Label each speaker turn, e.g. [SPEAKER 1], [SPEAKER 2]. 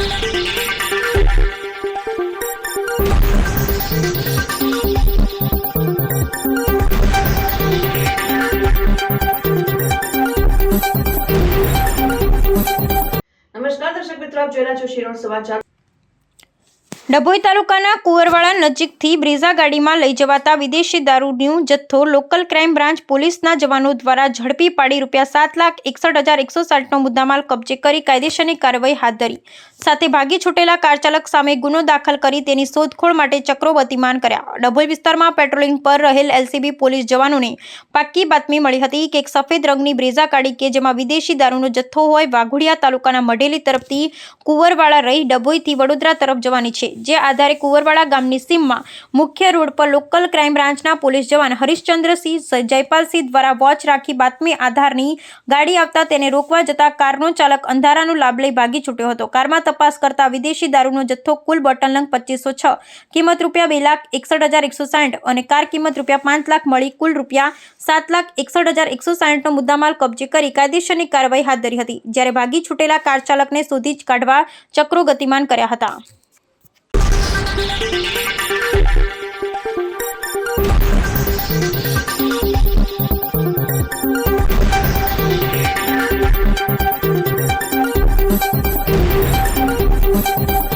[SPEAKER 1] નમસ્કાર દર્શક મિત્રો, આપ જોઈ રહ્યા છો શિરોડ સમાચાર।
[SPEAKER 2] ડભોઈ તાલુકાના કુંવરવાડા નજીકથી બ્રેઝા ગાડીમાં લઈ જવાતા વિદેશી દારૂનો જથ્થો લોકલ ક્રાઇમ બ્રાન્ચ પોલીસના જવાનો દ્વારા ઝડપી પાડી ₹7,61,160નો મુદ્દામાલ કબજે કરી કાયદેસરની કાર્યવાહી હાથ ધરી સાથે ભાગી છૂટેલા કાર ચાલક સામે ગુનો દાખલ કરી તેની શોધખોળ માટે ચક્રો ગતિમાન કર્યા। ડભોઈ વિસ્તારમાં પેટ્રોલિંગ પર રહેલ એલસીબી પોલીસ જવાનોને પાક્કી બાતમી મળી હતી કે એક સફેદ રંગની બ્રેઝા ગાડી કે જેમાં વિદેશી દારૂનો જથ્થો હોય વાઘોડિયા તાલુકાના મઢેલી તરફથી કુંવરવાડા રહી ડભોઈથી વડોદરા તરફ જવાની છે। જે આધારે કુંવરવાડા ગામની સીમમાં મુખ્ય રોડ પર લોકલ ક્રાઇમ બ્રાન્ચના પોલીસ જવાન હરિશ્ચંદ્રસિંહ જયપાલસિંહ દ્વારા વોચ રાખી બાતમી આધારની ગાડી આવતા તેને રોકવા જતા કારનો ચાલક અંધારાનો લાભ લઈ ભાગી છૂટ્યો હતો। કારમાં તપાસ કરતા વિદેશી દારૂનો જથ્થો કુલ બોટલ નંગ 2506 કિંમત ₹2,61,160 અને કાર કિંમત ₹5 લાખ મળી કુલ ₹7,61,160નો મુદ્દામાલ કબજે કરી કાયદેસરની કાર્યવાહી હાથ ધરી હતી। જ્યારે ભાગી છૂટેલા કાર ચાલકને શોધી કાઢવા ચક્રો ગતિમાન કર્યા હતા।